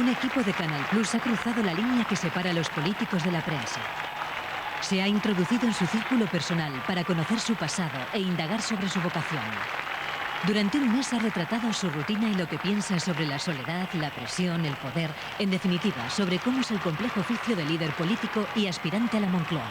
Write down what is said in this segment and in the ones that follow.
Un equipo de Canal Plus ha cruzado la línea que separa a los políticos de la prensa. Se ha introducido en su círculo personal para conocer su pasado e indagar sobre su vocación. Durante un mes ha retratado su rutina y lo que piensa sobre la soledad, la presión, el poder, en definitiva, sobre cómo es el complejo oficio de líder político y aspirante a la Moncloa.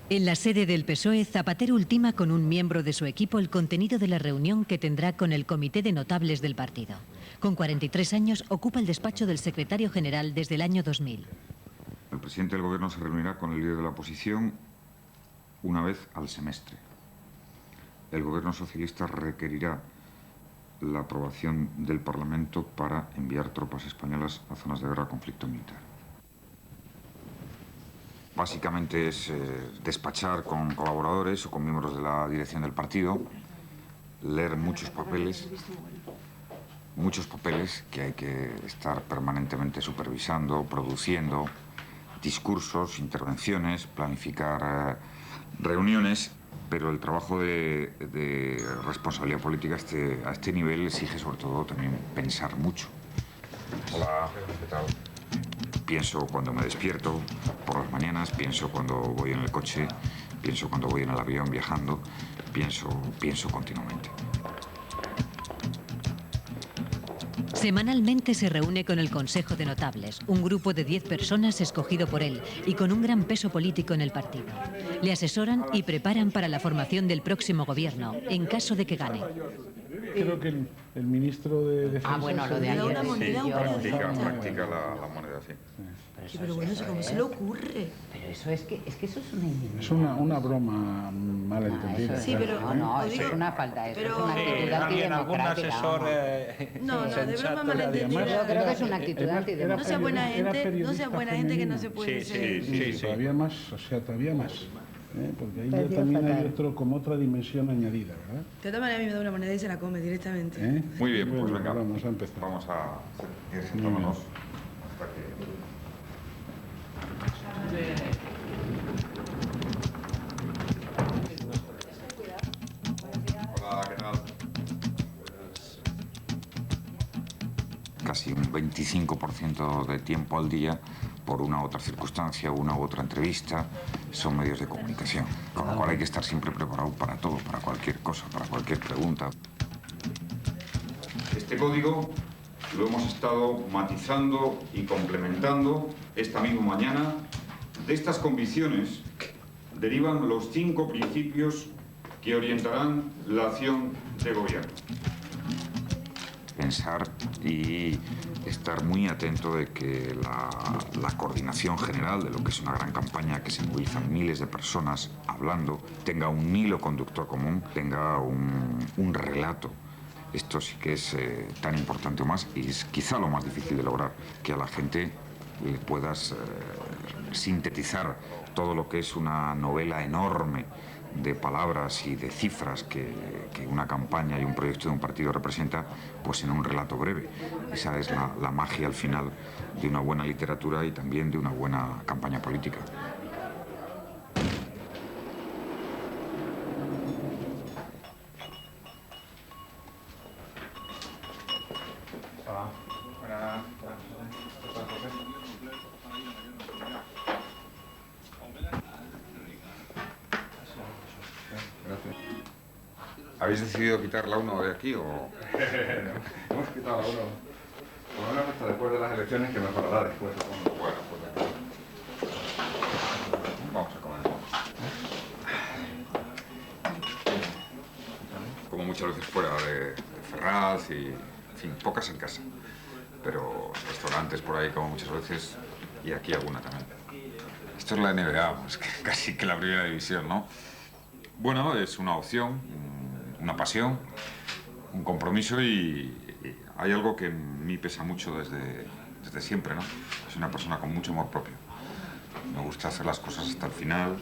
En la sede del PSOE, Zapatero ultima con un miembro de su equipo el contenido de la reunión que tendrá con el Comité de Notables del partido. Con 43 años, ocupa el despacho del secretario general desde el año 2000. El presidente del Gobierno se reunirá con el líder de la oposición una vez al semestre. El Gobierno socialista requerirá la aprobación del Parlamento para enviar tropas españolas a zonas de guerra o conflicto militar. Básicamente es despachar con colaboradores o con miembros de la dirección del partido, leer muchos papeles que hay que estar permanentemente supervisando, produciendo, discursos, intervenciones, planificar reuniones, pero el trabajo de responsabilidad política a este nivel exige sobre todo también pensar mucho. Hola, ¿qué tal? Pienso cuando me despierto por las mañanas, pienso cuando voy en el coche, pienso cuando voy en el avión viajando, pienso continuamente. Semanalmente se reúne con el Consejo de Notables, un grupo de 10 personas escogido por él y con un gran peso político en el partido. Le asesoran y preparan para la formación del próximo gobierno, en caso de que gane. Creo que el ministro de Defensa... bueno, lo de ayer. Una moneda, un Practica la moneda, sí. Sí, pero bueno, ¿cómo se le ocurre? Pero eso es que eso es una indignación. Es una broma malentendida. Sí, pero... No, eso es una falta, eso es una actitud también algún antidemocrática. asesor No, de broma malentendida. Yo creo que es una actitud antidemocrática. No sea buena gente que no se puede ser. Sí, todavía más, todavía más. Porque ahí ya también hay otra dimensión añadida, ¿verdad? De todas maneras, a mí me da una moneda y se la come directamente. Muy bien, pues venga. Vamos a empezar. Vamos a ir sentándonos hasta que... Hola, ¿qué tal? Casi un 25% de tiempo al día, por una u otra circunstancia, una u otra entrevista, son medios de comunicación. Con lo cual hay que estar siempre preparado para todo, para cualquier cosa, para cualquier pregunta. Este código lo hemos estado matizando y complementando esta misma mañana. De estas convicciones derivan los 5 principios que orientarán la acción de gobierno. Pensar y estar muy atento de que la coordinación general de lo que es una gran campaña, que se movilizan miles de personas hablando, tenga un hilo conductor común, tenga un relato. Esto sí que es tan importante o más, y es quizá lo más difícil de lograr, que a la gente le puedas sintetizar todo lo que es una novela enorme de palabras y de cifras que una campaña y un proyecto de un partido representa, pues en un relato breve. Esa es la magia al final de una buena literatura y también de una buena campaña política. ¿Habéis decidido quitar la 1 de aquí o...? Hemos quitado la 1. Por lo menos hasta después de las elecciones, que mejorará después. Bueno, pues vamos a comer. Como muchas veces fuera de Ferraz y, en fin, pocas en casa. Pero restaurantes por ahí como muchas veces y aquí alguna también. Esto es la NBA, es que casi que la primera división, ¿no? Bueno, es una opción, una pasión, un compromiso y hay algo que en mí pesa mucho desde siempre, ¿no? Soy una persona con mucho amor propio. Me gusta hacer las cosas hasta el final,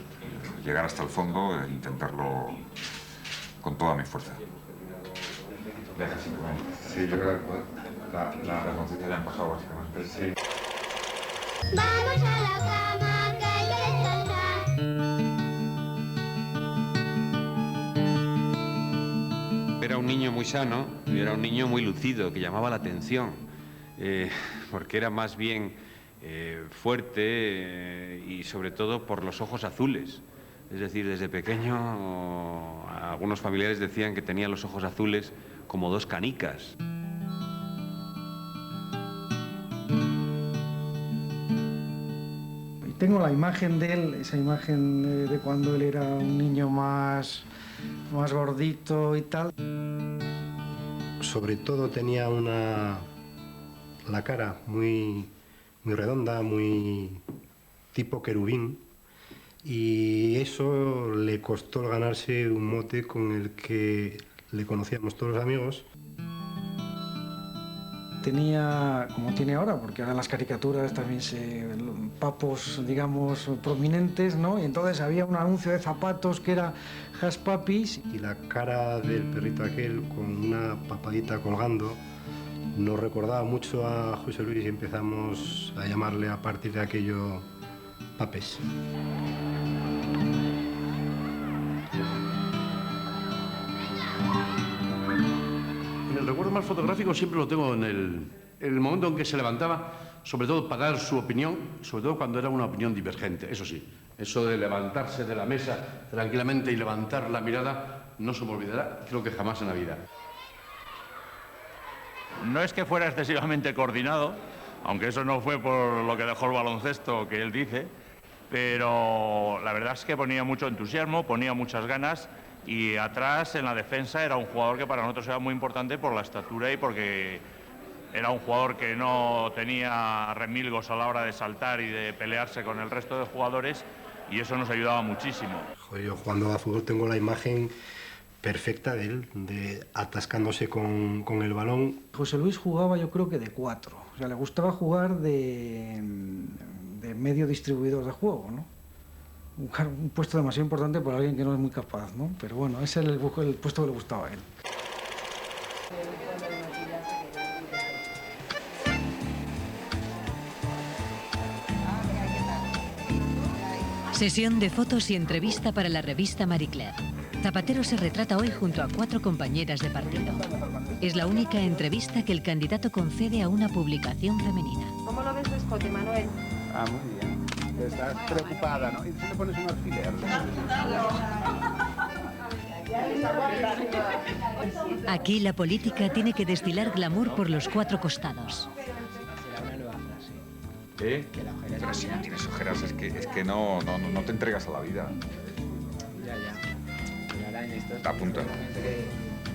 llegar hasta el fondo e intentarlo con toda mi fuerza. Deja simplemente. Sí, yo creo que la conciencia ya han pasado básicamente. Sí. Vamos a la cama, que hay que descansar. Era un niño muy sano y era un niño muy lucido, que llamaba la atención, porque era más bien fuerte y sobre todo por los ojos azules. Es decir, desde pequeño algunos familiares decían que tenía los ojos azules como dos canicas. Tengo la imagen de él, esa imagen de cuando él era un niño más gordito y tal. Sobre todo tenía la cara muy redonda, muy tipo querubín, y eso le costó ganarse un mote con el que le conocíamos todos los amigos. Tenía, como tiene ahora, porque ahora en las caricaturas también papos, digamos, prominentes, ¿no? Y entonces había un anuncio de zapatos que era Hush Puppies. Y la cara del perrito aquel con una papadita colgando nos recordaba mucho a José Luis y empezamos a llamarle a partir de aquello Papes. El recuerdo más fotográfico siempre lo tengo en el momento en que se levantaba, sobre todo para dar su opinión, sobre todo cuando era una opinión divergente, eso sí. Eso de levantarse de la mesa tranquilamente y levantar la mirada no se me olvidará, creo que jamás en la vida. No es que fuera excesivamente coordinado, aunque eso no fue por lo que dejó el baloncesto que él dice, pero la verdad es que ponía mucho entusiasmo, ponía muchas ganas. Y atrás, en la defensa, era un jugador que para nosotros era muy importante por la estatura y porque era un jugador que no tenía remilgos a la hora de saltar y de pelearse con el resto de jugadores, y eso nos ayudaba muchísimo. Joder, yo jugando a fútbol tengo la imagen perfecta de él, atascándose con el balón. José Luis jugaba, yo creo que de 4. O sea, le gustaba jugar de medio distribuidor de juego, ¿no? Un puesto demasiado importante para alguien que no es muy capaz, ¿no? Pero bueno, ese era el puesto que le gustaba a él. Sesión de fotos y entrevista para la revista Marie Claire. Zapatero se retrata hoy junto a 4 compañeras de partido. Es la única entrevista que el candidato concede a una publicación femenina. ¿Cómo lo ves de escote, Manuel? Ah, muy bien. Estás preocupada, ¿no? ¿Y si le pones un alfiler? Aquí la política tiene que destilar glamour por los 4 costados. ¿Eh? Pero si no tienes ojeras es que no te entregas a la vida. Apunta.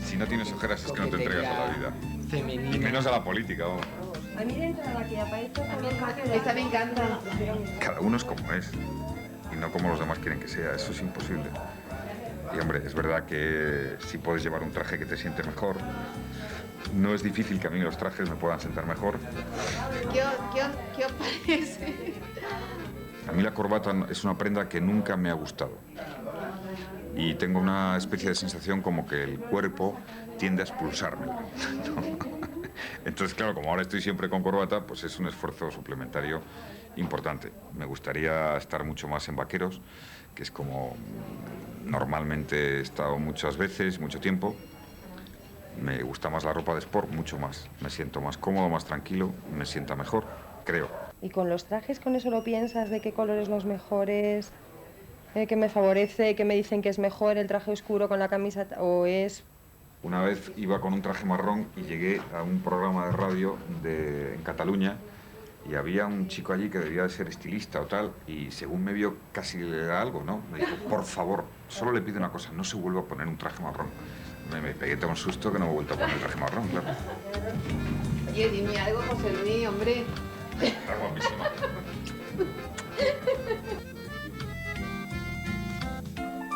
Si no tienes ojeras es que no te entregas a la vida. Y menos a la política, vamos. A mí dentro de la que aparece también esta me encanta. Cada uno es como es y no como los demás quieren que sea, eso es imposible. Y hombre, es verdad que si puedes llevar un traje que te siente mejor, no es difícil que a mí los trajes me puedan sentar mejor. ¿Qué os parece? A mí la corbata es una prenda que nunca me ha gustado. Y tengo una especie de sensación como que el cuerpo tiende a expulsármela, ¿no? Entonces, claro, como ahora estoy siempre con corbata, pues es un esfuerzo suplementario importante. Me gustaría estar mucho más en vaqueros, que es como normalmente he estado muchas veces, mucho tiempo. Me gusta más la ropa de sport, mucho más. Me siento más cómodo, más tranquilo, me sienta mejor, creo. ¿Y con los trajes, con eso lo piensas, de qué colores los mejores, que me favorece, que me dicen que es mejor el traje oscuro con la camisa, o es...? Una vez iba con un traje marrón y llegué a un programa de radio en Cataluña y había un chico allí que debía de ser estilista o tal y según me vio casi le da algo, ¿no? Me dijo, por favor, solo le pido una cosa, no se vuelva a poner un traje marrón. Me pegué tan susto que no me he vuelto a poner el traje marrón, claro. Oye, dime algo, José Luis, hombre. Está guapísima.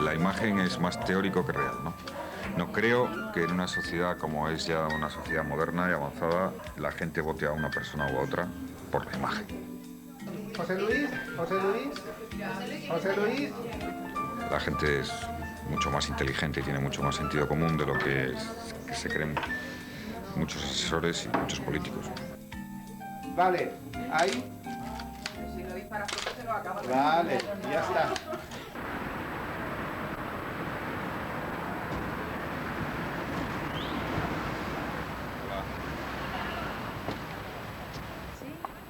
La imagen imagen es más teórico que real, ¿no? No creo que en una sociedad como es ya una sociedad moderna y avanzada, la gente vote a una persona u a otra por la imagen. José Luis, José Luis, José Luis. La gente es mucho más inteligente y tiene mucho más sentido común de lo que se creen muchos asesores y muchos políticos. Vale, ahí. Vale, ya está.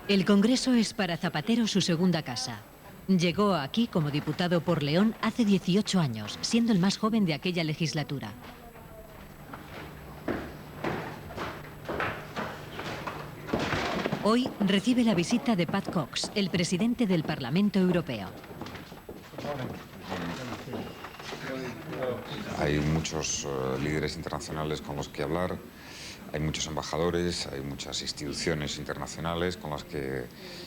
El Congreso es para Zapatero su segunda casa. Llegó aquí como diputado por León hace 18 años, siendo el más joven de aquella legislatura. Hoy recibe la visita de Pat Cox, el presidente del Parlamento Europeo. Hay muchos líderes internacionales con los que hablar, hay muchos embajadores, hay muchas instituciones internacionales con las que...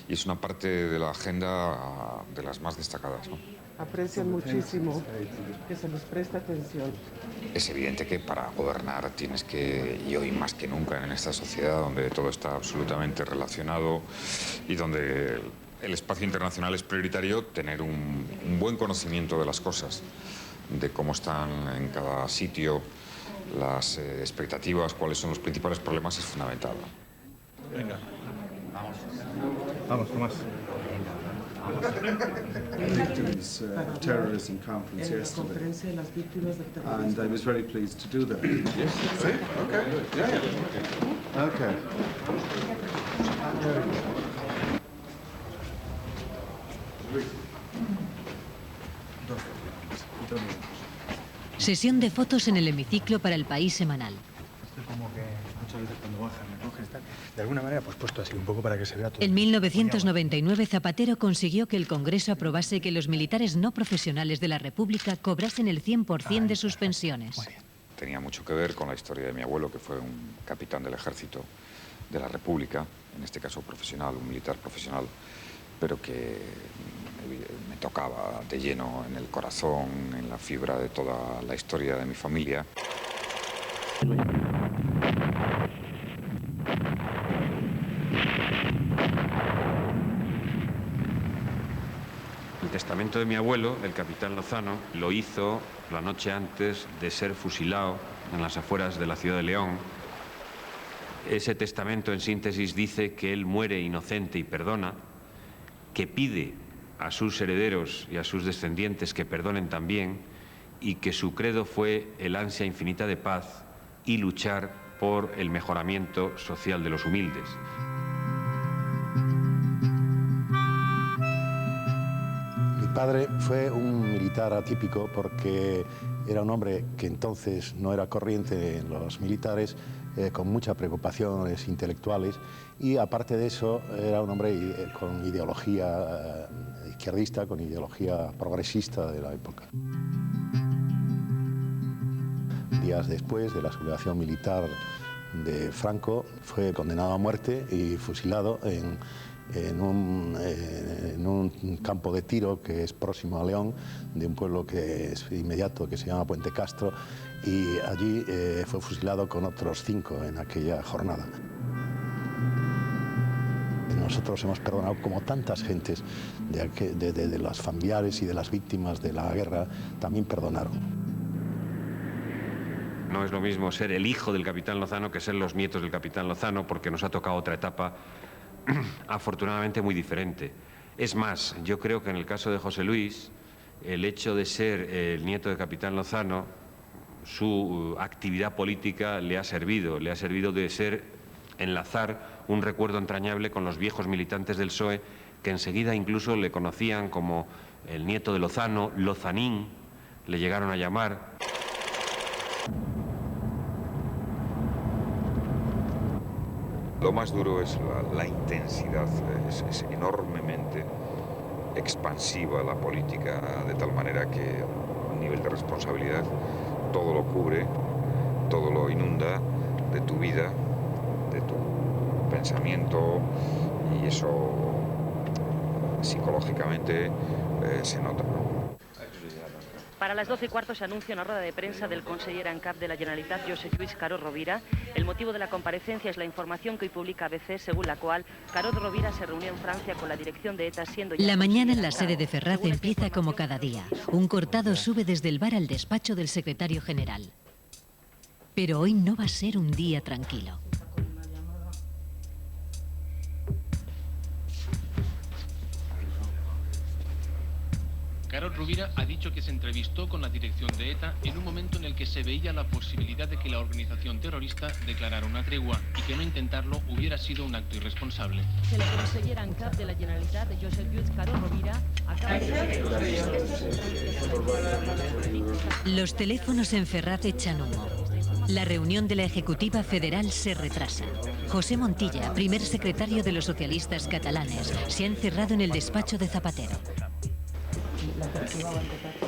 y es una parte de la agenda de las más destacadas, ¿no? Aprecian muchísimo que se les preste atención. Es evidente que para gobernar tienes que, y hoy más que nunca en esta sociedad donde todo está absolutamente relacionado y donde el espacio internacional es prioritario, tener un buen conocimiento de las cosas, de cómo están en cada sitio las expectativas, cuáles son los principales problemas, es fundamental. Venga, vamos, Tomás. Victims terrorism conference yesterday, and I was very pleased to do that. Yes. See? Okay. Yeah. Okay. Sesión de fotos en el hemiciclo para El País semanal. Como que muchas veces cuando bajan me coges tal. De alguna manera, pues puesto así un poco para que se vea todo. En 1999, Zapatero consiguió que el Congreso aprobase que los militares no profesionales de la República cobrasen el 100% de sus pensiones. Tenía mucho que ver con la historia de mi abuelo, que fue un capitán del ejército de la República, en este caso profesional, un militar profesional, pero que me tocaba de lleno en el corazón, en la fibra de toda la historia de mi familia. El testamento de mi abuelo, el capitán Lozano, lo hizo la noche antes de ser fusilado en las afueras de la ciudad de León. Ese testamento, en síntesis, dice que él muere inocente y perdona, que pide a sus herederos y a sus descendientes que perdonen también, y que su credo fue el ansia infinita de paz y luchar por el mejoramiento social de los humildes. Mi padre fue un militar atípico porque era un hombre que entonces no era corriente en los militares, con muchas preocupaciones intelectuales, y aparte de eso era un hombre con ideología izquierdista, con ideología progresista de la época. Días después de la sublevación militar de Franco, fue condenado a muerte y fusilado en un campo de tiro que es próximo a León, de un pueblo que es inmediato, que se llama Puente Castro, y allí fue fusilado con otros 5 en aquella jornada. Nosotros hemos perdonado, como tantas gentes de los familiares y de las víctimas de la guerra también perdonaron. No es lo mismo ser el hijo del capitán Lozano que ser los nietos del capitán Lozano, porque nos ha tocado otra etapa afortunadamente muy diferente. Es más, yo creo que en el caso de José Luis, el hecho de ser el nieto del capitán Lozano, su actividad política le ha servido de enlazar un recuerdo entrañable con los viejos militantes del PSOE, que enseguida incluso le conocían como el nieto de Lozano, Lozanín, le llegaron a llamar. Lo más duro es la intensidad, es enormemente expansiva la política, de tal manera que a nivel de responsabilidad todo lo cubre, todo lo inunda de tu vida, de tu pensamiento, y eso psicológicamente se nota, ¿no? Para las 12:15 se anuncia una rueda de prensa del conseller en cap de la Generalitat, Josep Lluís Carod Rovira. El motivo de la comparecencia es la información que hoy publica ABC, según la cual Carod Rovira se reunió en Francia con la dirección de ETA, siendo ya... La mañana en la sede de Ferraz empieza como cada día. Un cortado sube desde el bar al despacho del secretario general. Pero hoy no va a ser un día tranquilo. Carod Rovira ha dicho que se entrevistó con la dirección de ETA en un momento en el que se veía la posibilidad de que la organización terrorista declarara una tregua y que no intentarlo hubiera sido un acto irresponsable. El conseller en cap de la Generalitat, Josep Lluís Carod Rovira, acaba de... Los teléfonos en Ferraz echan humo. La reunión de la Ejecutiva Federal se retrasa. José Montilla, primer secretario de los socialistas catalanes, se ha encerrado en el despacho de Zapatero.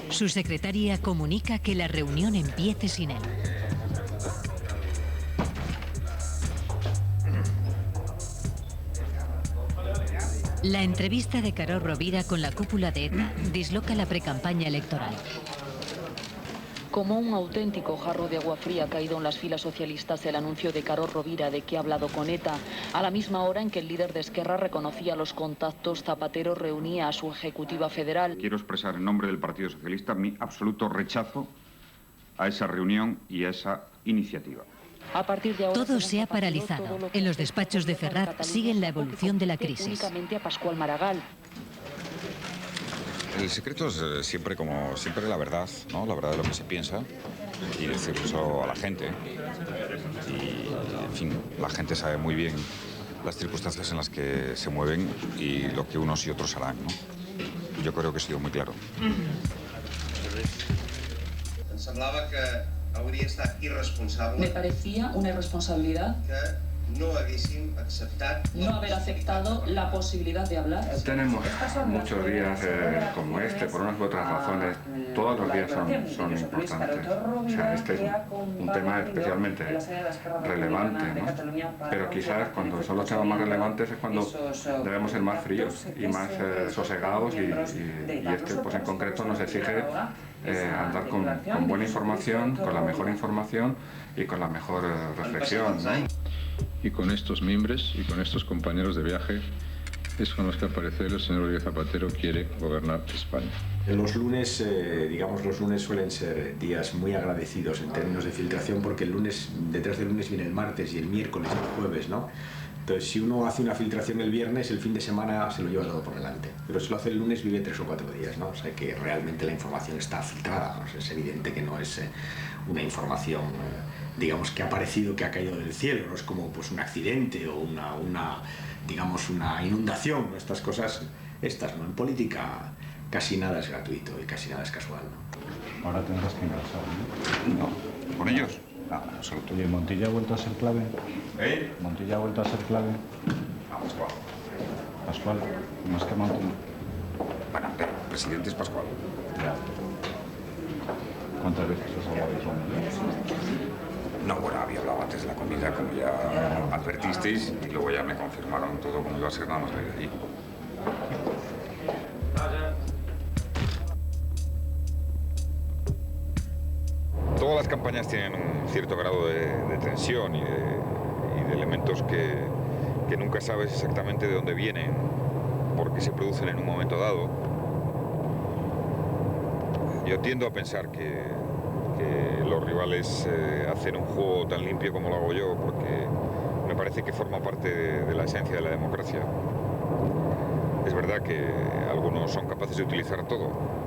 Su secretaria comunica que la reunión empiece sin él. La entrevista de Carod Rovira con la cúpula de ETA disloca la precampaña electoral. Como un auténtico jarro de agua fría ha caído en las filas socialistas el anuncio de Carod Rovira de que ha hablado con ETA, a la misma hora en que el líder de Esquerra reconocía los contactos, Zapatero reunía a su ejecutiva federal. Quiero expresar en nombre del Partido Socialista mi absoluto rechazo a esa reunión y a esa iniciativa. A partir de ahora, todo se ha paralizado. En los despachos de Ferraz siguen la evolución de la crisis. Únicamente a Pascual Maragall. El secreto es siempre la verdad, ¿no? La verdad de lo que se piensa y decir eso a la gente. Y, en fin, la gente sabe muy bien las circunstancias en las que se mueven y lo que unos y otros harán, ¿no? Yo creo que he sido muy claro. Em semblava que hauria estat irresponsable. Me parecía una irresponsabilidad Que no haguéssim acceptat... no haber aceptado la posibilidad de hablar. Tenemos muchos días como este, por unas u otras razones. Todos los días son importantes. O sea, este es un tema especialmente relevante, ¿no? Pero quizás cuando son los temas más relevantes es cuando debemos ser más fríos y más sosegados y este, pues en concreto, nos exige andar con buena información, con la mejor información y con la mejor reflexión, ¿no? Y con estos miembros y con estos compañeros de viaje es con los que al parecer el señor Rodríguez Zapatero quiere gobernar España. Los lunes, los lunes suelen ser días muy agradecidos en términos de filtración porque el lunes, detrás del lunes viene el martes y el miércoles y el jueves, ¿no? Entonces, si uno hace una filtración el viernes, el fin de semana se lo lleva todo por delante. Pero si lo hace el lunes, vive 3 o 4 días, ¿no? O sea, que realmente la información está filtrada, ¿no? O sea, es evidente que no es una información, digamos, que ha aparecido, que ha caído del cielo, no es como pues, un accidente o digamos, una inundación, ¿no? Estas cosas, ¿no? En política casi nada es gratuito y casi nada es casual, ¿no? Ahora tendrás que ingresar, ¿no? No, ¿con ellos? No, en absoluto. Oye, ¿Montilla ha vuelto a ser clave? ¿Eh? ¿Montilla ha vuelto a ser clave? No, Pascual. Pascual, más que Montilla. Bueno, el presidente es Pascual. Ya. ¿Cuántas veces has hablado de eso? No, bueno, había hablado antes de la comida, como ya advertisteis, y luego ya me confirmaron todo como iba a ser, nada más de allí. Todas las campañas tienen un cierto grado de tensión y de elementos que nunca sabes exactamente de dónde vienen, por qué se producen en un momento dado. Yo tiendo a pensar que los rivales hacen un juego tan limpio como lo hago yo, porque me parece que forma parte de la esencia de la democracia. Es verdad que algunos son capaces de utilizar todo.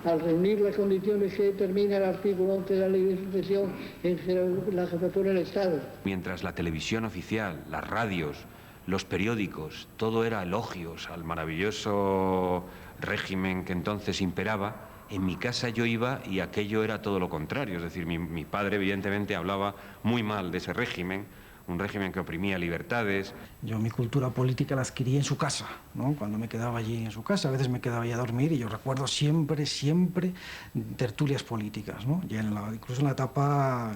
Al reunir las condiciones que determina el artículo 11 de la Ley de Sucesión en la jefatura del Estado. Mientras la televisión oficial, las radios, los periódicos, todo era elogios al maravilloso régimen que entonces imperaba, en mi casa yo iba y aquello era todo lo contrario. Es decir, mi padre evidentemente hablaba muy mal de ese régimen, un régimen que oprimía libertades. Yo mi cultura política la adquirí en su casa, ¿no? Cuando me quedaba allí en su casa, a veces me quedaba allí a dormir y yo recuerdo siempre tertulias políticas, ¿no? Y incluso en la etapa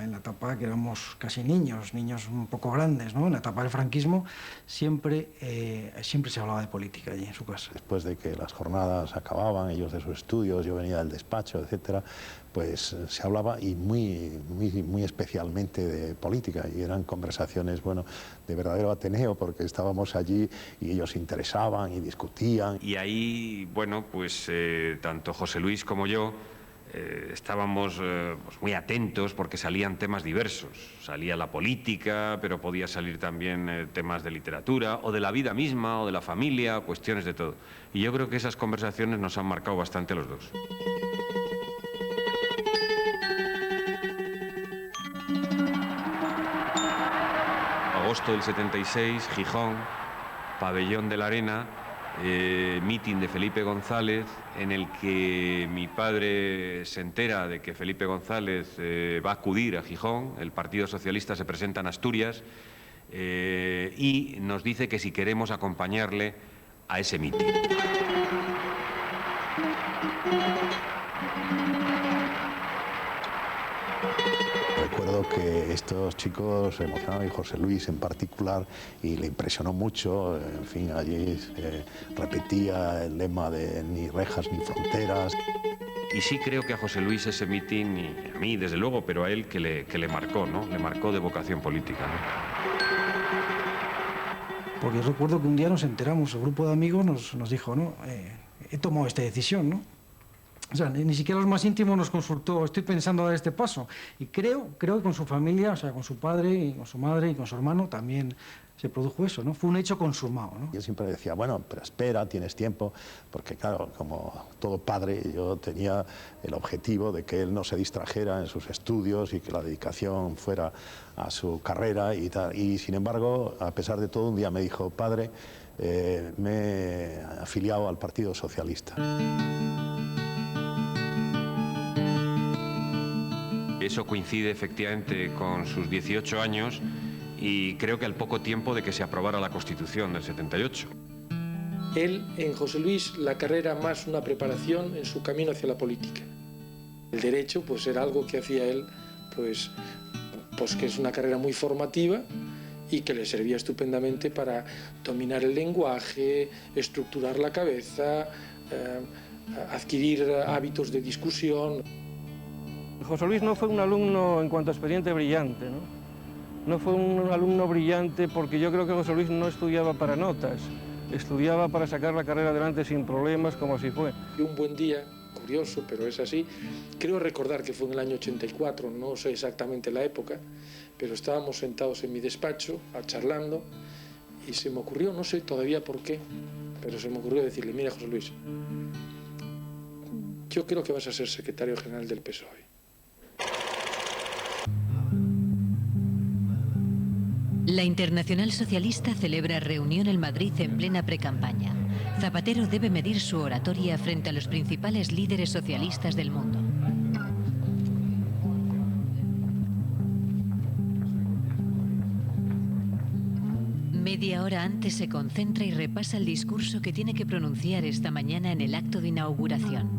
que éramos casi niños un poco grandes, ¿no? En la etapa del franquismo siempre se hablaba de política allí en su casa. Después de que las jornadas acababan, ellos de sus estudios, yo venía del despacho, etcétera, pues se hablaba y muy especialmente de política, y eran conversaciones, bueno, de verdadero Ateneo, porque estábamos allí y ellos se interesaban y discutían. Y ahí, bueno, pues tanto José Luis como yo estábamos pues muy atentos porque salían temas diversos. Salía la política, pero podía salir también temas de literatura o de la vida misma o de la familia, cuestiones de todo. Y yo creo que esas conversaciones nos han marcado bastante a los dos. Agosto del 76, Gijón, Pabellón de la Arena, mitin de Felipe González, en el que mi padre se entera de que Felipe González va a acudir a Gijón, el Partido Socialista se presenta en Asturias, y nos dice que si queremos acompañarle a ese mitin. Recuerdo que estos chicos se emocionaron, y José Luis en particular, y le impresionó mucho. En fin, allí repetía el lema de ni rejas ni fronteras. Y sí creo que a José Luis ese mitin, y a mí desde luego, pero a él que le marcó, ¿no? Le marcó de vocación política, ¿no? Porque recuerdo que un día nos enteramos, el grupo de amigos nos dijo, ¿no? He tomado esta decisión, ¿no? O sea, ni siquiera los más íntimos nos consultó, estoy pensando dar este paso. Y creo que con su familia, o sea, con su padre y con su madre y con su hermano también se produjo eso, ¿no? Fue un hecho consumado, ¿no? Y él siempre decía, bueno, pero espera, tienes tiempo, porque claro, como todo padre, yo tenía el objetivo de que él no se distrajera en sus estudios y que la dedicación fuera a su carrera y tal. Y sin embargo, a pesar de todo, un día me dijo, padre, me he afiliado al Partido Socialista. Eso coincide efectivamente con sus 18 años y creo que al poco tiempo de que se aprobara la Constitución del 78. Él, en José Luis, la carrera más una preparación en su camino hacia la política. El derecho, pues era algo que hacía él, pues que es una carrera muy formativa y que le servía estupendamente para dominar el lenguaje, estructurar la cabeza, adquirir hábitos de discusión. José Luis no fue un alumno en cuanto a expediente brillante, ¿no? No fue un alumno brillante porque yo creo que José Luis no estudiaba para notas, estudiaba para sacar la carrera adelante sin problemas, como así fue. Y un buen día, curioso, pero es así, creo recordar que fue en el año 84, no sé exactamente la época, pero estábamos sentados en mi despacho, charlando, y se me ocurrió, no sé todavía por qué, pero se me ocurrió decirle, mira José Luis, yo creo que vas a ser secretario general del PSOE. La Internacional Socialista celebra reunión en Madrid en plena precampaña. Zapatero debe medir su oratoria frente a los principales líderes socialistas del mundo. Media hora antes se concentra y repasa el discurso que tiene que pronunciar esta mañana en el acto de inauguración.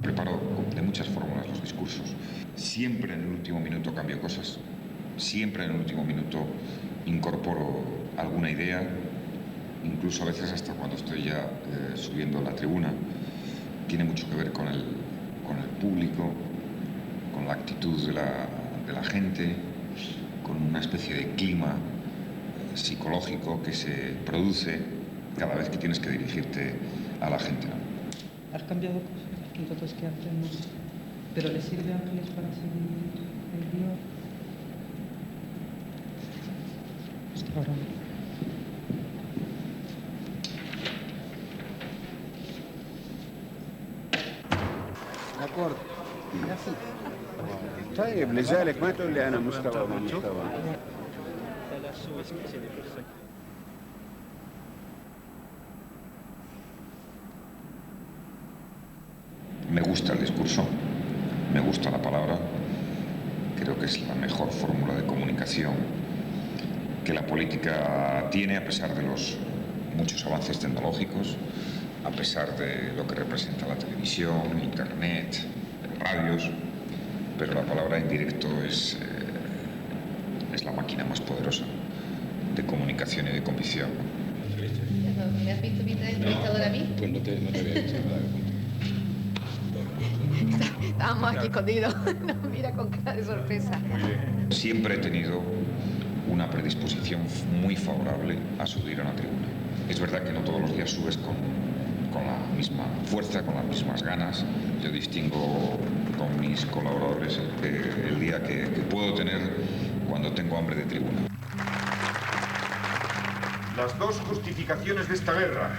Preparo de muchas fórmulas los discursos. Siempre en el último minuto cambio cosas. Siempre en el último minuto incorporo alguna idea, incluso a veces hasta cuando estoy ya subiendo a la tribuna. Tiene mucho que ver con el público, con la actitud de la gente, con una especie de clima psicológico que se produce cada vez que tienes que dirigirte a la gente, ¿no? ¿Has cambiado cosas aquí, cosas que hacemos? ¿Pero le sirve a Ángeles para seguir el guión? D'accordo. طيب لذلك ما تقول لي انا مستوى ما مستوى. Me gusta el discurso, me gusta la palabra, Creo que es la mejor fórmula de comunicación que la política tiene, a pesar de los muchos avances tecnológicos, a pesar de lo que representa la televisión, internet, radios, pero la palabra en directo es la máquina más poderosa de comunicación y de convicción. ¿Me has visto mi entrevistadora a mí? Pues no te había dicho nada. Estábamos aquí escondidos. Nos mira con cara de sorpresa. Siempre he tenido una predisposición muy favorable a subir a una tribuna. Es verdad que no todos los días subes con la misma fuerza, con las mismas ganas. Yo distingo con mis colaboradores el día que puedo tener cuando tengo hambre de tribuna. Las dos justificaciones de esta guerra,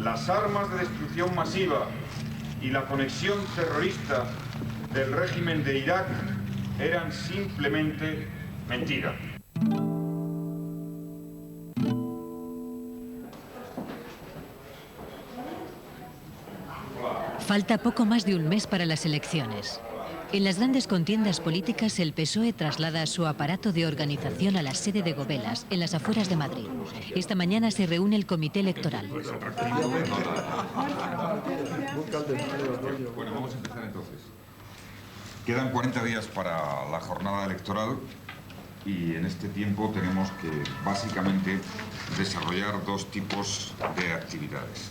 las armas de destrucción masiva y la conexión terrorista del régimen de Irak, eran simplemente mentira. Falta poco más de un mes para las elecciones. En las grandes contiendas políticas, el PSOE traslada su aparato de organización a la sede de Gobelas, en las afueras de Madrid. Esta mañana se reúne el comité electoral. Bueno, vamos a empezar entonces. Quedan 40 días para la jornada electoral y en este tiempo tenemos que básicamente desarrollar dos tipos de actividades.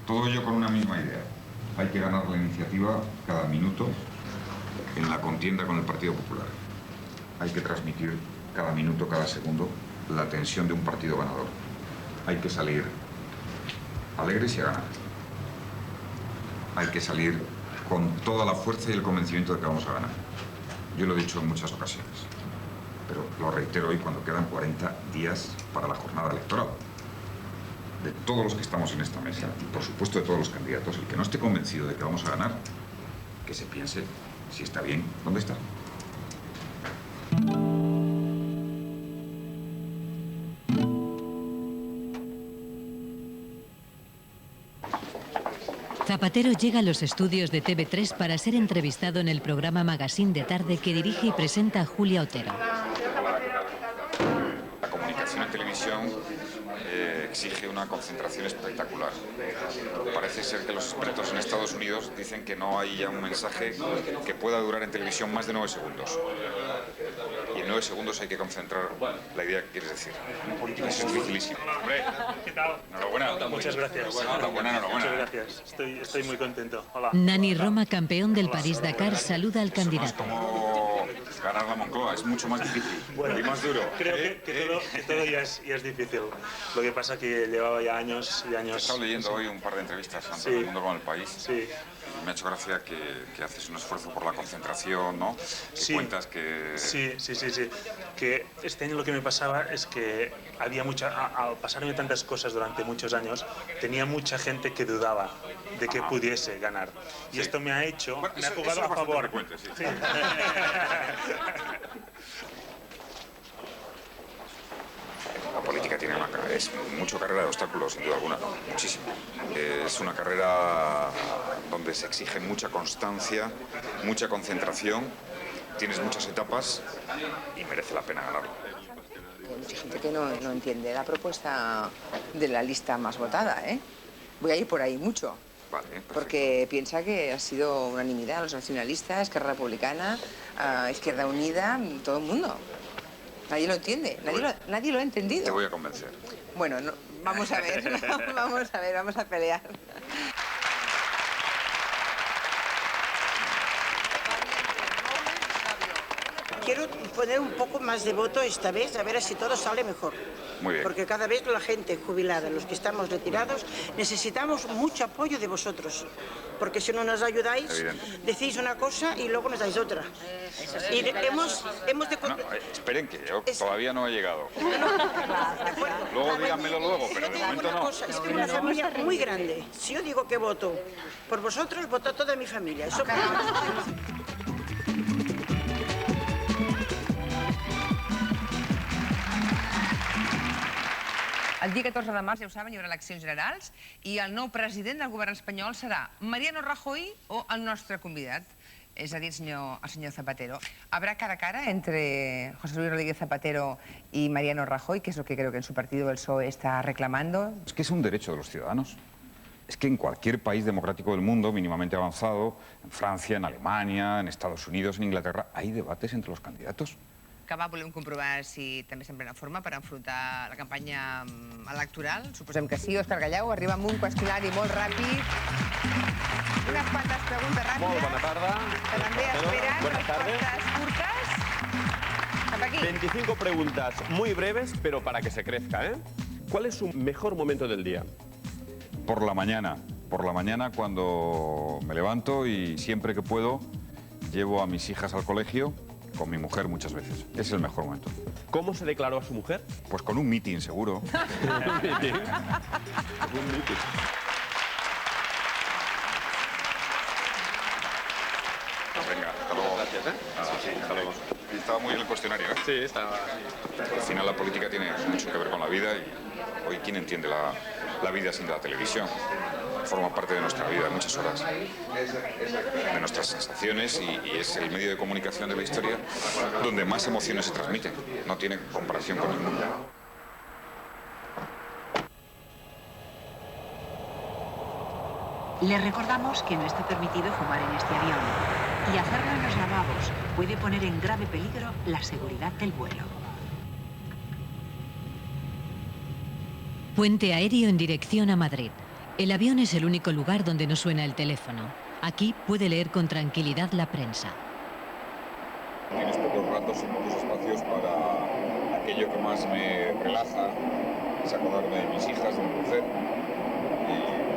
Todo ello con una misma idea. Hay que ganar la iniciativa cada minuto en la contienda con el Partido Popular. Hay que transmitir cada minuto, cada segundo, la tensión de un partido ganador. Hay que salir alegres y a ganar. Hay que salir con toda la fuerza y el convencimiento de que vamos a ganar. Yo lo he dicho en muchas ocasiones, pero lo reitero hoy cuando quedan 40 días para la jornada electoral. De todos los que estamos en esta mesa, y por supuesto de todos los candidatos, el que no esté convencido de que vamos a ganar, que se piense si está bien, ¿dónde está? Zapatero llega a los estudios de TV3 para ser entrevistado en el programa Magazine de Tarde que dirige y presenta Julia Otero. La comunicación en televisión exige una concentración espectacular. Parece ser que los expertos en Estados Unidos dicen que no hay ya un mensaje que pueda durar en televisión más de 9 segundos. Y en 9 segundos hay que concentrar la idea que quieres decir. Eso es dificilísimo. Hombre, ¿qué tal? Enhorabuena. Muchas gracias. Enhorabuena. Muchas gracias. Estoy muy contento. Hola. Nani Roma, campeón del París-Dakar, saluda al candidato. Ganar la Moncloa es mucho más difícil y más duro. Creo que todo ya es difícil. Lo que pasa es que llevaba ya años y años... He estado leyendo hoy un par de entrevistas tanto en El Mundo como en El País. Sí. Me ha hecho gracia que haces un esfuerzo por la concentración, ¿no? Que cuentas que... Sí. Que este año lo que me pasaba es que había al pasarme tantas cosas durante muchos años, tenía mucha gente que dudaba de que pudiese ganar. Y esto me ha hecho... Bueno, me ha jugado a favor. Sí. La política tiene es mucho carrera de obstáculos, sin duda alguna, muchísimo. Es una carrera donde se exige mucha constancia, mucha concentración, tienes muchas etapas y merece la pena ganarlo. Hay mucha gente que no entiende la propuesta de la lista más votada, ¿eh? Voy a ir por ahí mucho. Vale, perfecto. Porque piensa que ha sido unanimidad los nacionalistas, Esquerra Republicana, Izquierda Unida, todo el mundo. Nadie lo entiende, nadie lo ha entendido. Te voy a convencer. Bueno, vamos a ver, vamos a pelear. Quiero poner un poco más de voto esta vez, a ver si todo sale mejor. Muy bien. Porque cada vez la gente jubilada, los que estamos retirados, necesitamos mucho apoyo de vosotros. Porque si no nos ayudáis, decís una cosa y luego nos dais otra. Y hemos de... esperen que yo todavía no he llegado. Luego díganmelo luego, pero de momento no. Es que una familia muy grande. Si yo digo que voto por vosotros, vota toda mi familia. Eso El dia 14 de març, ja ho saben, hi haurà eleccions generals i el nou president del govern espanyol serà Mariano Rajoy o el nostre convidat. és a dir, el senyor Zapatero. ¿Habrá cara a cara entre José Luis Rodríguez Zapatero y Mariano Rajoy, que es lo que creo que en su partido el PSOE está reclamando? Es que es un derecho de los ciudadanos. Es que en cualquier país democrático del mundo mínimamente avanzado, en Francia, en Alemania, en Estados Unidos, en Inglaterra, hay debates entre los candidatos. Que volem comprovar si també està en plena forma per enfrontar la campanya electoral. Suposem que sí. Òscar Gallau arriba amb un qüestionari molt ràpid. Unes quantes preguntes ràpides. Molt bona tarda. Que també esperen respostes curtes. Cap aquí. 25 preguntas muy breves, pero para que se crezca, ¿eh? ¿Cuál es su mejor momento del día? Por la mañana cuando me levanto y siempre que puedo llevo a mis hijas al colegio con mi mujer muchas veces. Es el mejor momento. ¿Cómo se declaró a su mujer? Pues con un meeting, seguro. ¿Un meeting? Un meeting. Venga, hasta luego. Gracias, ¿eh? Sí, hasta luego. Estaba muy bien el cuestionario, ¿eh? Sí, estaba. Al final la política tiene mucho que ver con la vida y hoy ¿quién entiende la vida sin la televisión? Forma parte de nuestra vida, muchas horas, de nuestras sensaciones y es el medio de comunicación de la historia donde más emociones se transmiten. No tiene comparación con ninguno. Les recordamos que no está permitido fumar en este avión y hacerlo en los lavabos puede poner en grave peligro la seguridad del vuelo. Puente aéreo en dirección a Madrid. El avión es el único lugar donde no suena el teléfono. Aquí puede leer con tranquilidad la prensa. Tienes pocos ratos y pocos espacios para aquello que más me relaja, es acordarme de mis hijas, de mi mujer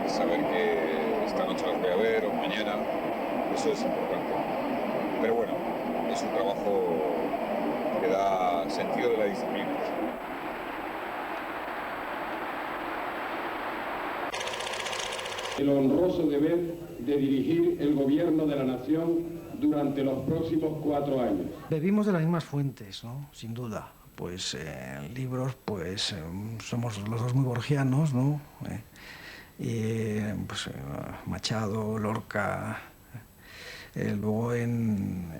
y saber que esta noche las voy a ver o mañana. Eso es importante. Pero bueno, es un trabajo que da sentido de la disciplina. El honroso deber de dirigir el gobierno de la nación durante los próximos 4 años. Bebimos de las mismas fuentes, ¿no? Sin duda. Pues libros, pues somos los dos muy borgianos, ¿no? Pues, Machado, Lorca, luego en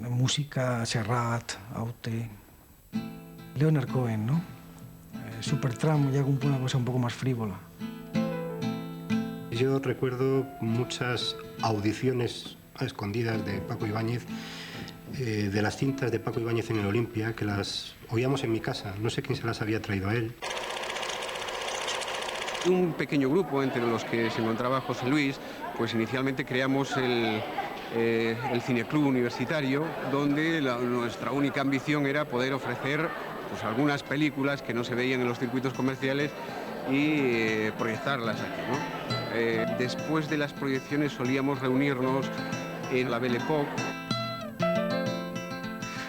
música, Serrat, Aute, Leonard Cohen, ¿no? Supertramp, ya una cosa un poco más frívola. Yo recuerdo muchas audiciones a escondidas de Paco Ibáñez, de las cintas de Paco Ibáñez en el Olimpia, que las oíamos en mi casa. No sé quién se las había traído a él. Un pequeño grupo entre los que se encontraba José Luis, pues inicialmente creamos el Cineclub Universitario, donde nuestra única ambición era poder ofrecer pues, algunas películas que no se veían en los circuitos comerciales y proyectarlas aquí, ¿no? Después de las proyecciones solíamos reunirnos en la Belle Époque.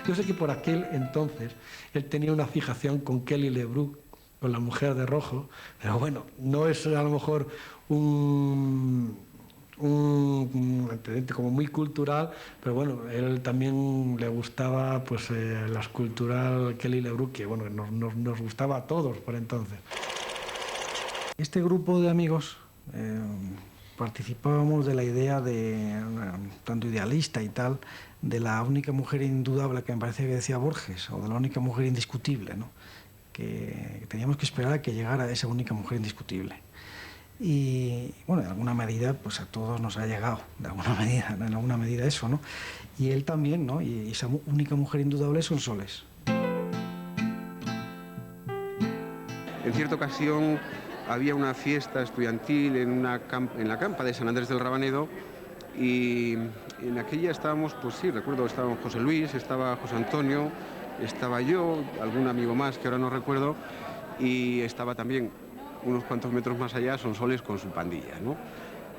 Yo sé que por aquel entonces él tenía una fijación con Kelly LeBrook, con la mujer de rojo, pero bueno, no es a lo mejor un antecedente como muy cultural, pero bueno, él también le gustaba pues la escultural Kelly LeBrook, que bueno, nos gustaba a todos por entonces. Este grupo de amigos participábamos de la idea de, tanto idealista y tal, de la única mujer indudable que me parece que decía Borges, o de la única mujer indiscutible, ¿no? Que teníamos que esperar a que llegara esa única mujer indiscutible. Y bueno, de alguna medida, pues a todos nos ha llegado, de alguna medida eso, ¿no? Y él también, ¿no? Y esa única mujer indudable son Soles. En cierta ocasión había una fiesta estudiantil en la campa de San Andrés del Rabanedo y en aquella estábamos, pues sí, recuerdo, estaba José Luis, estaba José Antonio, estaba yo, algún amigo más que ahora no recuerdo, y estaba también unos cuantos metros más allá Sonsoles con su pandilla, ¿no?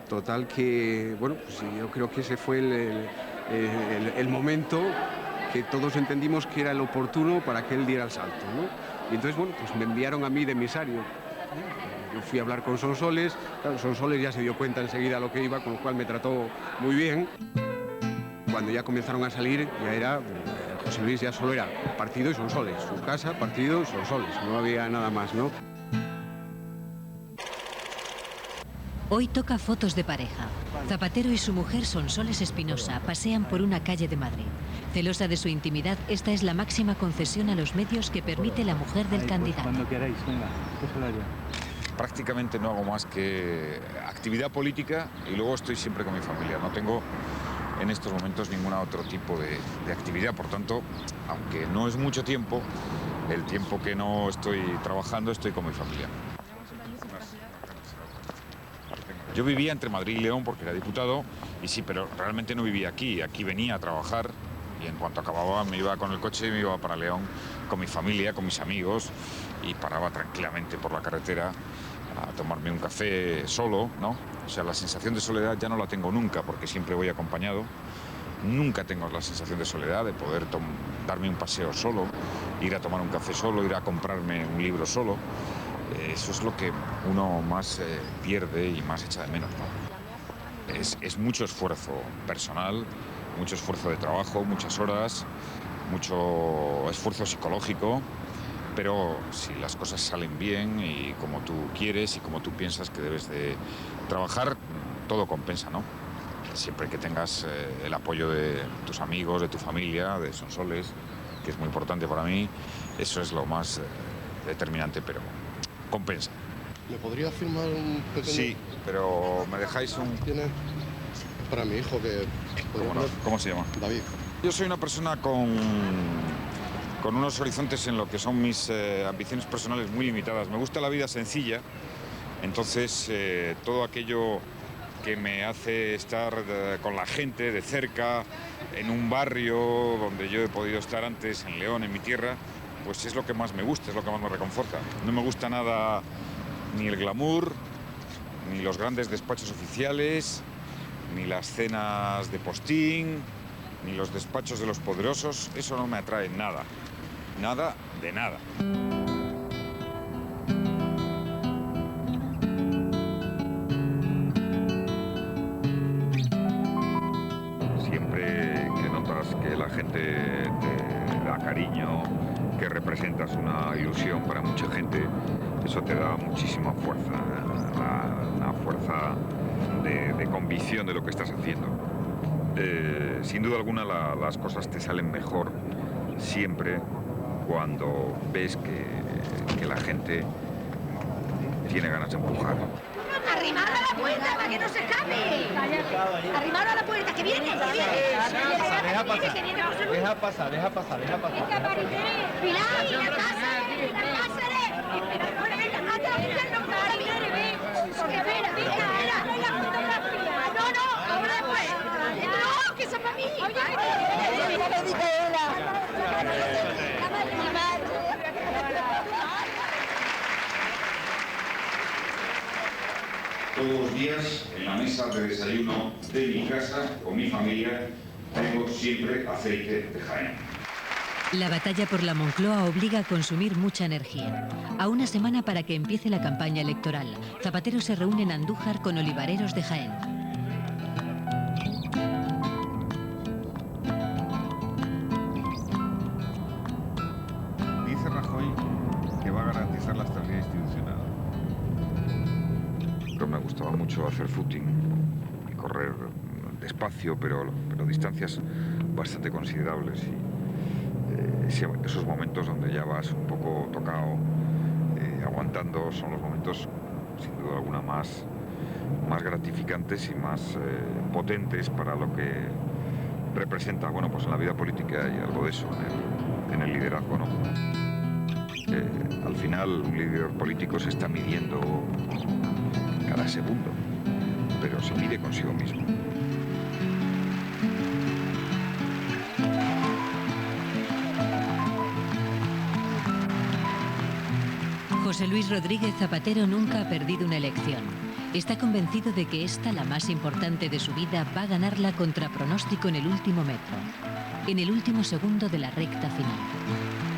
Total que, bueno, pues yo creo que ese fue el momento que todos entendimos que era el oportuno para que él diera el salto, ¿no? Y entonces, bueno, pues me enviaron a mí de emisario. Yo fui a hablar con Sonsoles, claro, Sonsoles ya se dio cuenta enseguida lo que iba, con lo cual me trató muy bien. Cuando ya comenzaron a salir, ya era, José Luis ya solo era partido y Sonsoles, su casa, partido y Sonsoles, no había nada más, ¿no? Hoy toca fotos de pareja. Zapatero y su mujer Sonsoles Espinosa pasean por una calle de Madrid. Celosa de su intimidad, esta es la máxima concesión a los medios que permite la mujer del candidato. Cuando queráis, venga, Prácticamente no hago más que actividad política y luego estoy siempre con mi familia. No tengo en estos momentos ningún otro tipo de actividad. Por tanto, aunque no es mucho tiempo, el tiempo que no estoy trabajando estoy con mi familia. Yo vivía entre Madrid y León porque era diputado y sí, pero realmente no vivía aquí. Aquí venía a trabajar y en cuanto acababa me iba con el coche y me iba para León con mi familia, con mis amigos y paraba tranquilamente por la carretera a tomarme un café solo, ¿no? O sea, la sensación de soledad ya no la tengo nunca porque siempre voy acompañado. Nunca tengo la sensación de soledad, de poder darme un paseo solo, ir a tomar un café solo, ir a comprarme un libro solo. Eso es lo que uno más pierde y más echa de menos, ¿no? Es mucho esfuerzo personal, mucho esfuerzo de trabajo, muchas horas, mucho esfuerzo psicológico, pero si las cosas salen bien y como tú quieres y como tú piensas que debes de trabajar, todo compensa, ¿no? Siempre que tengas el apoyo de tus amigos, de tu familia, de Sonsoles, que es muy importante para mí, eso es lo más determinante, pero compensa. ¿Me podría firmar un pequeño...? Sí, pero ¿me dejáis un...? ¿Tiene? Para mi hijo que... ¿Cómo se llama? David. Yo soy una persona con unos horizontes en lo que son mis ambiciones personales muy limitadas. Me gusta la vida sencilla, entonces todo aquello que me hace estar con la gente de cerca, en un barrio donde yo he podido estar antes, en León, en mi tierra, pues es lo que más me gusta, es lo que más me reconforta. No me gusta nada ni el glamour, ni los grandes despachos oficiales, ni las cenas de postín, ni los despachos de los poderosos. Eso no me atrae nada, nada de nada. Siempre que notas que la gente te da cariño, que representas una ilusión para mucha gente, eso te da muchísima fuerza, una fuerza de convicción de lo que estás haciendo. Sin duda alguna las cosas te salen mejor siempre cuando ves que la gente tiene ganas de empujar. ¡Arrimado a la puerta para que no se escape! ¡Arrimado a la puerta! ¡Que viene! ¡Que viene! Deja pasar. ¡Venga, Maribel! ¡Pilar! ¡La casa! Todos los días, en la mesa de desayuno de mi casa, con mi familia, tengo siempre aceite de Jaén. La batalla por la Moncloa obliga a consumir mucha energía. A una semana para que empiece la campaña electoral, Zapatero se reúne en Andújar con olivareros de Jaén. Dice Rajoy que va a garantizar la estabilidad institucional. Pero me gustaba mucho hacer footing y correr despacio, pero distancias bastante considerables. Y esos momentos donde ya vas un poco tocado, aguantando, son los momentos, sin duda alguna, más gratificantes y más potentes para lo que representa. Bueno, pues en la vida política hay algo de eso, en el liderazgo, ¿no? Al final, un líder político se está midiendo cada segundo, pero se mide consigo mismo. José Luis Rodríguez Zapatero nunca ha perdido una elección. Está convencido de que esta, la más importante de su vida, va a ganarla contra pronóstico en el último metro, en el último segundo de la recta final.